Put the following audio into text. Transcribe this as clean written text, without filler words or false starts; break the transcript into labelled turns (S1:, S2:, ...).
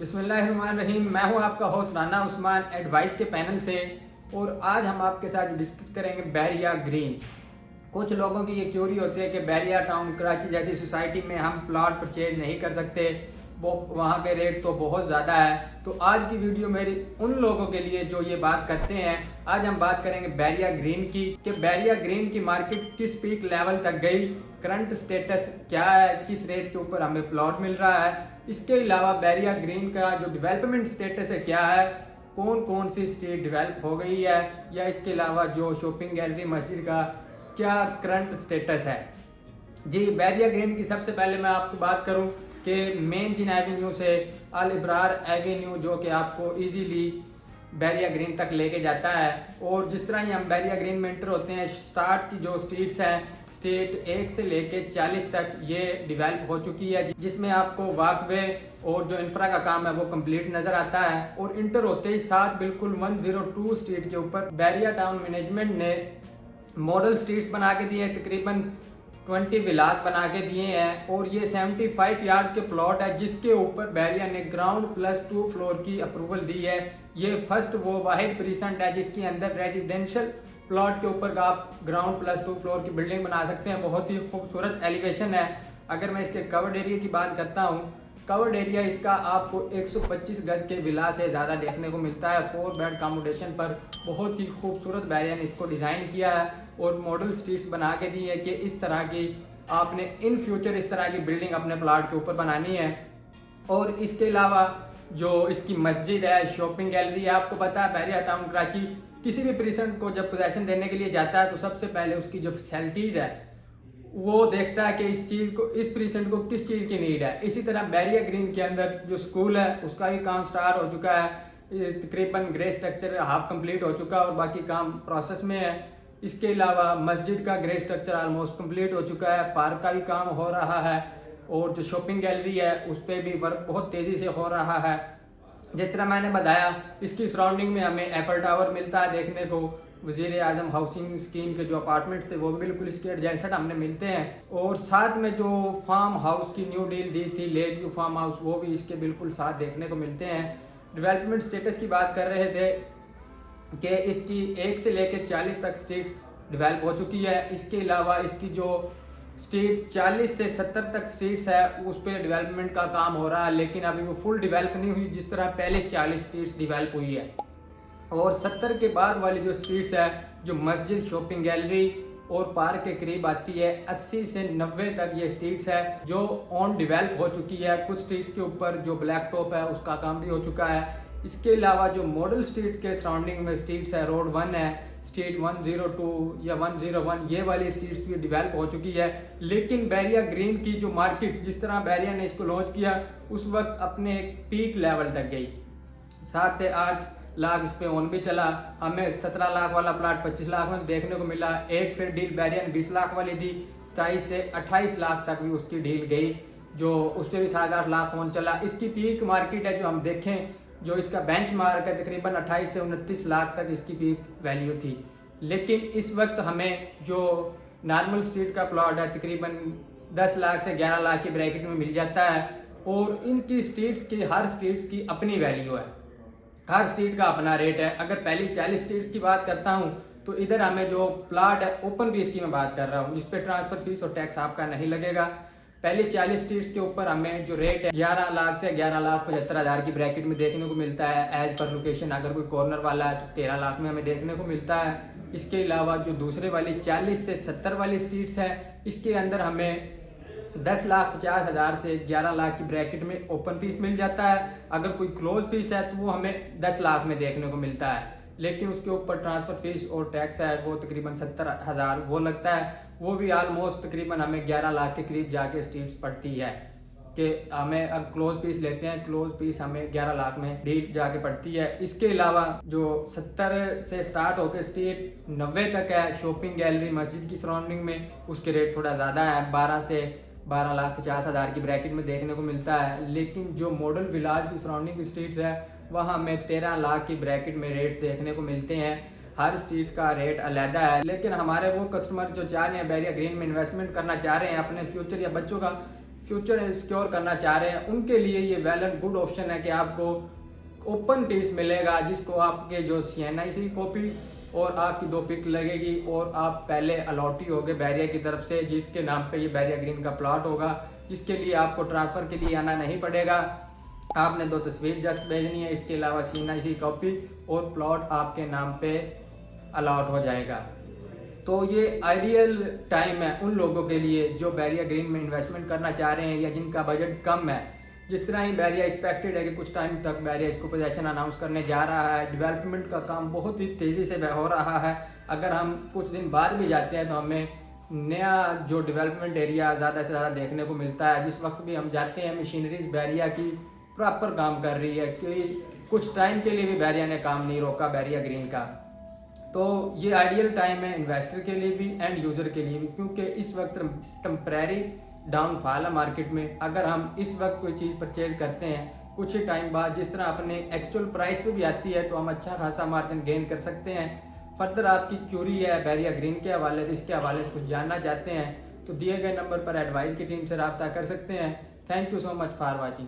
S1: बिस्मिल्लाहिर्रहमानिर्रहीम। मैं हूं आपका होस्ट राना उस्मान एडवाइस के पैनल से, और आज हम आपके साथ डिस्कस करेंगे बैरिया ग्रीन। कुछ लोगों की ये क्यूरी होती है कि बैरिया टाउन कराची जैसी सोसाइटी में हम प्लॉट परचेज नहीं कर सकते, वो वहाँ के रेट तो बहुत ज़्यादा है। तो आज की वीडियो मेरी उन लोगों के लिए जो ये बात करते हैं। आज हम बात करेंगे बैरिया ग्रीन की, कि बैरिया ग्रीन की मार्केट किस पीक लेवल तक गई, करंट स्टेटस क्या है, किस रेट के ऊपर हमें प्लॉट मिल रहा है। इसके अलावा बैरिया ग्रीन का जो डेवलपमेंट स्टेटस है क्या है, कौन कौन सी स्ट्रीट डेवलप हो गई है, या इसके अलावा जो शॉपिंग गैलरी मस्जिद का क्या करंट स्टेटस है। जी, बैरिया ग्रीन की सबसे पहले मैं आपको बात करूं कि मेन जिन एवेन्यू से अल इब्रार एवेन्यू, जो कि आपको इजीली बैरिया ग्रीन तक लेके जाता है। और जिस तरह ही हम बैरिया ग्रीन में एंटर होते हैं, स्टार्ट की जो स्ट्रीट्स हैं, स्ट्रीट 1 से लेके 40 तक ये डेवलप हो चुकी है, जिसमें आपको वॉकवे और जो इंफ्रा का काम है वो कंप्लीट नज़र आता है। और इंटर होते ही साथ बिल्कुल 102 स्ट्रीट के ऊपर बैरिया टाउन मैनेजमेंट ने मॉडल स्ट्रीट्स बना के दिए हैं, तकरीबन 20 विलास बना के दिए हैं। और ये 75 यार्ड्स के प्लॉट है, जिसके ऊपर बैरिया ने ग्राउंड प्लस 2 फ्लोर की अप्रूवल दी है। ये फर्स्ट वो वाहिद प्रीसेंट है जिसके अंदर रेजिडेंशियल प्लॉट के ऊपर आप ग्राउंड प्लस 2 फ्लोर की बिल्डिंग बना सकते हैं। बहुत ही खूबसूरत एलिवेशन है। अगर मैं इसके कवर्ड एरिया की बात करता हूँ, कवर्ड एरिया इसका आपको 125 गज के विला से ज़्यादा देखने को मिलता है। 4 बेड अकोमोडेशन पर बहुत ही खूबसूरत बैरिया ने इसको डिज़ाइन किया है और मॉडल स्ट्रीट्स बना के दी है कि इस तरह की आपने इन फ्यूचर इस तरह की बिल्डिंग अपने प्लाट के ऊपर बनानी है। और इसके अलावा जो इसकी मस्जिद है, शॉपिंग गैलरी है, आपको पता है बैरिया टाउन कराची किसी भी पर्सन को जब पोजेसन देने के लिए जाता है तो सबसे पहले उसकी जो फैसिलिटीज़ है वो देखता है कि इस चीज़ को, इस पर्सन को किस चीज़ की नीड है। इसी तरह बैरिया ग्रीन के अंदर जो स्कूल है उसका भी काम स्टार्ट हो चुका है, तकरीबन ग्रे स्ट्रक्चर हाफ कंप्लीट हो चुका है और बाकी काम प्रोसेस में है। इसके अलावा मस्जिद का ग्रे स्ट्रक्चर ऑलमोस्ट कंप्लीट हो चुका है, पार्क का भी काम हो रहा है, और जो शॉपिंग गैलरी है उस पर भी वर्क बहुत तेज़ी से हो रहा है। जिस तरह मैंने बताया, इसकी सराउंडिंग में हमें एफर टावर मिलता है देखने को। वज़ीर आज़म हाउसिंग स्कीम के जो अपार्टमेंट्स थे वो भी बिल्कुल इसके एडजेंसेट हमने मिलते हैं। और साथ में जो फार्म हाउस की न्यू डील दी थी, लेक व्यू फार्म हाउस, वो भी इसके बिल्कुल साथ देखने को मिलते हैं। डेवलपमेंट स्टेटस की बात कर रहे थे कि इसकी 1 से लेकर 40 तक स्ट्रीट डेवलप हो चुकी है। इसके अलावा इसकी जो स्ट्रीट 40 से 70 तक स्ट्रीट्स है उस पर डेवलपमेंट का काम हो रहा है, लेकिन अभी वो फुल डेवलप नहीं हुई जिस तरह पहले 40 स्ट्रीट्स डेवलप हुई है। और 70 के बाद वाली जो स्ट्रीट्स है, जो मस्जिद, शॉपिंग गैलरी और पार्क के करीब आती है, 80 से 90 तक ये स्ट्रीट्स है जो ऑन डेवलप हो चुकी है। कुछ स्ट्रीट्स के ऊपर जो ब्लैक टॉप है उसका काम भी हो चुका है। इसके अलावा जो मॉडल स्ट्रीट्स के सराउंडिंग में स्ट्रीट्स है, रोड 1 है, स्ट्रीट 102 या 101, ये वाली स्ट्रीट्स भी डेवलप हो चुकी है। लेकिन बैरिया ग्रीन की जो मार्केट, जिस तरह बैरिया ने इसको लॉन्च किया, उस वक्त अपने पीक लेवल तक गई। 7 से 8 लाख इस पे ऑन भी चला। हमें 17 लाख वाला प्लाट 25 लाख में देखने को मिला। एक फिर डील बैरिया ने 20 लाख वाली दी, 27 से 28 लाख तक भी उसकी डील गई, जो उस पर भी 7-8 लाख ऑन चला। इसकी पीक मार्केट है जो हम देखें, जो इसका बेंच मार्क है, तकरीबन 28 से 29 लाख तक इसकी पीक वैल्यू थी। लेकिन इस वक्त हमें जो नॉर्मल स्ट्रीट का प्लॉट है तकरीबन 10 लाख से 11 लाख की ब्रैकेट में मिल जाता है। और इनकी स्ट्रीट्स की, हर स्ट्रीट्स की अपनी वैल्यू है, हर स्ट्रीट का अपना रेट है। अगर पहली 40 स्ट्रीट्स की बात करता हूँ तो इधर हमें जो प्लाट है ओपन पीस की मैं बात कर रहा हूँ, जिस पे ट्रांसफर फीस और टैक्स आपका नहीं लगेगा। पहली 40 स्ट्रीट्स के ऊपर हमें जो रेट है 11 लाख से 11,75,000 की ब्रैकेट में देखने को मिलता है एज पर लोकेशन। अगर कोई कॉर्नर वाला है तो 13 लाख में हमें देखने को मिलता है। इसके अलावा जो दूसरे वाली 40 से 70 वाली स्ट्रीट्स है, इसके अंदर हमें 10,50,000 से 11 लाख की ब्रैकेट में ओपन पीस मिल जाता है। अगर कोई क्लोज पीस है तो वो हमें 10 लाख में देखने को मिलता है, लेकिन उसके ऊपर ट्रांसफ़र फीस और टैक्स है वो तकरीबन 70,000 वो लगता है। वो भी आलमोस्ट तकरीबन हमें 11 लाख के करीब जाके स्ट्रीट्स पड़ती है कि हमें अब क्लोज पीस लेते हैं, क्लोज पीस हमें 11 लाख में डील जाके पड़ती है। इसके अलावा जो 70 से स्टार्ट होकर स्ट्रीट 90 तक है, शॉपिंग गैलरी मस्जिद की सराउंडिंग में, उसके रेट थोड़ा ज़्यादा है, 12 से 12,50,000 की ब्रैकेट में देखने को मिलता है। लेकिन जो मॉडल विलास की सराउंडिंग की स्ट्रीट्स है वहाँ हमें 13 लाख की ब्रैकेट में रेट्स देखने को मिलते हैं। हर स्ट्रीट का रेट अलग है। लेकिन हमारे वो कस्टमर जो चाह रहे हैं बैरिया ग्रीन में इन्वेस्टमेंट करना चाह रहे हैं अपने फ्यूचर या बच्चों का फ्यूचर सिक्योर करना चाह रहे हैं उनके लिए ये वेल एंड गुड ऑप्शन है कि आपको ओपन टेस्ट मिलेगा, जिसको आपके जो CNIC कॉपी और आपकी 2 पिक लगेगी और आप पहले अलॉटी होगे बैरिया की तरफ से, जिसके नाम पे ये बैरिया ग्रीन का प्लॉट होगा। इसके लिए आपको ट्रांसफ़र के लिए आना नहीं पड़ेगा, आपने 2 तस्वीर जस्ट भेजनी है, इसके अलावा CNIC कॉपी और प्लॉट आपके नाम पे अलॉट हो जाएगा। तो ये आइडियल टाइम है उन लोगों के लिए जो बैरिया ग्रीन में इन्वेस्टमेंट करना चाह रहे हैं या जिनका बजट कम है। जिस तरह ही बैरिया एक्सपेक्टेड है कि कुछ टाइम तक बैरिया इसको पोजीशन अनाउंस करने जा रहा है, डेवलपमेंट का काम बहुत ही तेज़ी से हो रहा है। अगर हम कुछ दिन बाद भी जाते हैं तो हमें नया जो डेवलपमेंट एरिया ज़्यादा से ज़्यादा देखने को मिलता है। जिस वक्त भी हम जाते हैं मशीनरीज बैरिया की प्रॉपर काम कर रही है, क्योंकि कुछ टाइम के लिए भी बैरिया ने काम नहीं रोका बैरिया ग्रीन का। तो ये आइडियल टाइम है इन्वेस्टर के लिए भी एंड यूज़र के लिए भी, क्योंकि इस वक्त टेम्परेरी डाउनफॉल है मार्केट में। अगर हम इस वक्त कोई चीज़ परचेज करते हैं, कुछ ही टाइम बाद जिस तरह अपने एक्चुअल प्राइस पे भी आती है तो हम अच्छा खासा मार्जिन गेन कर सकते हैं। फर्दर आपकी क्यूरी है बैरिया ग्रीन के हवाले से, इसके हवाले से कुछ जानना चाहते हैं तो दिए गए नंबर पर एडवाइस की टीम से रब्ता कर सकते हैं। Thank you so much for watching.